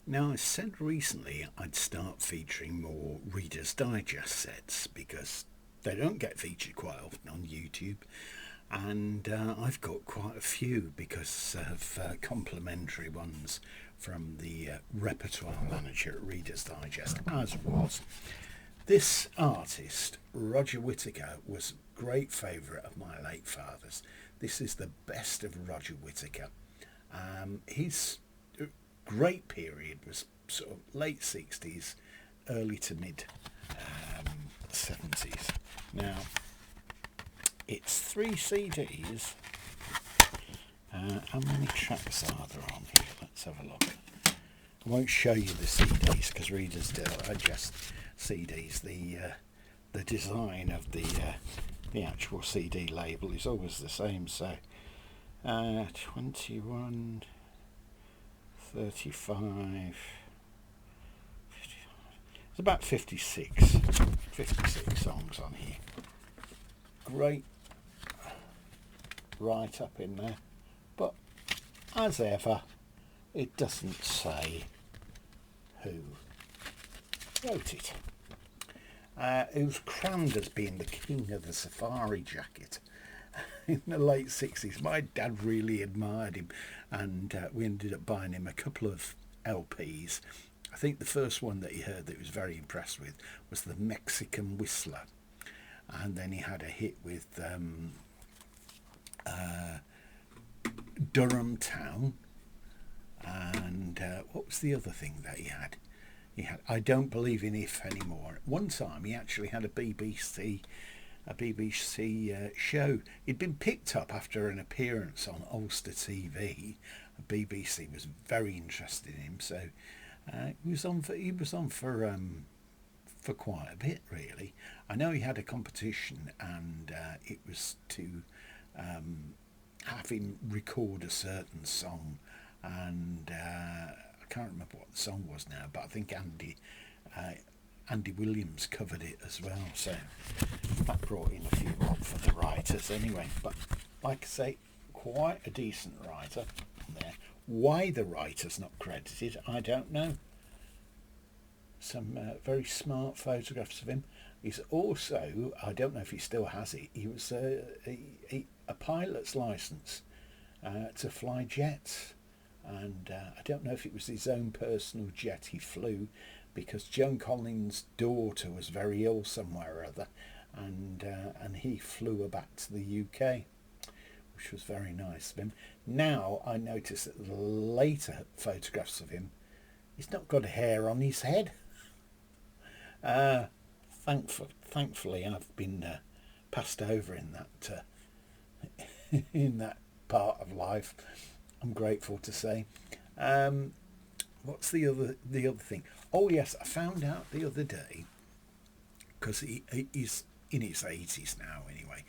Now, I said recently I'd start featuring more Reader's Digest sets because they don't get featured quite often on YouTube, and I've got quite a few because of complimentary ones from the repertoire manager at Reader's Digest, as was. This artist, Roger Whittaker, was a great favourite of my late father's. This is the best of Roger Whittaker. His great period was sort of late 60s, early to mid 70s. Now, it's 3 CDs. How many tracks are there on here? Let's have a look. I won't show you the CDs because readers digest CDs. The design of the actual CD label is always the same. So 21, 35, 55. It's about 56 songs on here. Great write up in there, but as ever, it doesn't say who wrote it. It was crammed as being the king of the safari jacket in the late 60s. My dad really admired him, and we ended up buying him a couple of LPs. I think the first one that he heard that he was very impressed with was the Mexican Whistler, and then he had a hit with Durham Town, and what was the other thing that he had? He had I Don't Believe in If Anymore. One time he actually had a BBC show. He'd been picked up after an appearance on Ulster TV. The BBC was very interested in him, so he was on for quite a bit, really. I know he had a competition, and it was to have him record a certain song, and I can't remember what the song was now, but I think Andy Williams covered it as well, so that brought in a few more for the writers anyway. But like I say, quite a decent writer there. Why the writer's not credited, I don't know. Some very smart photographs of him. He's also, I don't know if he still has it, he was a pilot's licence to fly jets, and I don't know if it was his own personal jet he flew, because Joan Collins' daughter was very ill somewhere or other, and he flew her back to the UK, which was very nice of him. Now I notice that the later photographs of him, he's not got hair on his head. Thankfully, I've been passed over in that in that part of life. I'm grateful to say. What's the other thing? Oh yes, I found out the other day, because he's in his 80s now anyway.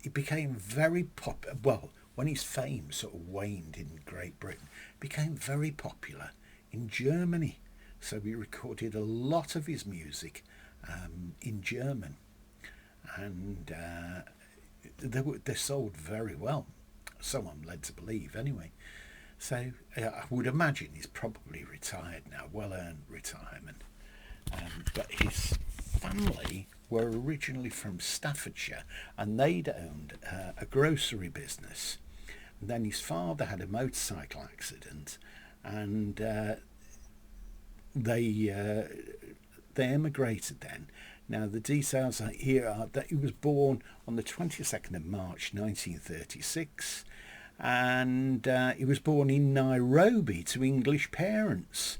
He became very popular. Well, when his fame sort of waned in Great Britain, became very popular in Germany. So he recorded a lot of his music in German, and they sold very well. So I'm led to believe anyway. So I would imagine he's probably retired now, well-earned retirement. But his family were originally from Staffordshire, and they'd owned a grocery business. And then his father had a motorcycle accident, and they emigrated then. Now the details here are that he was born on the 22nd of March 1936, and he was born in Nairobi to English parents.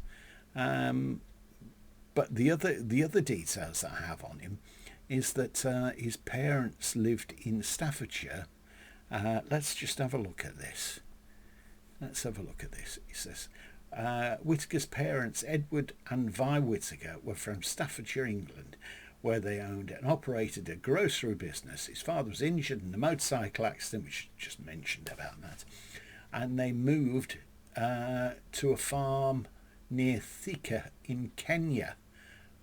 But the other details that I have on him is that his parents lived in Staffordshire. Let's just have a look at this. He says, Whittaker's parents, Edward and Vi Whittaker, were from Staffordshire, England, where they owned and operated a grocery business. His father was injured in a motorcycle accident, which I just mentioned about that, and they moved to a farm near Thika in Kenya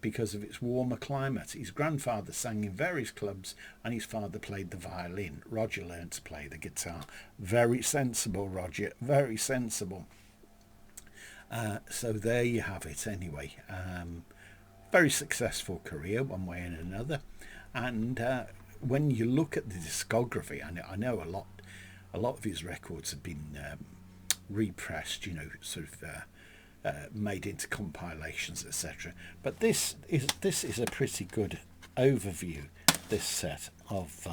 because of its warmer climate. His grandfather sang in various clubs, and his father played the violin. Roger learned to play the guitar. Very sensible, Roger, very sensible. So there you have it anyway. Very successful career one way and another. And when you look at the discography, I know a lot of his records have been repressed, sort of made into compilations, etc. But this is a pretty good overview, this set of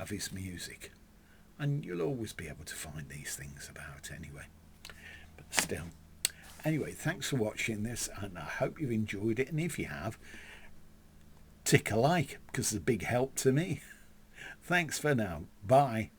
his music, and you'll always be able to find these things about anyway. But still, anyway, thanks for watching this, and I hope you've enjoyed it. And if you have, tick a like, because it's a big help to me. Thanks for now. Bye.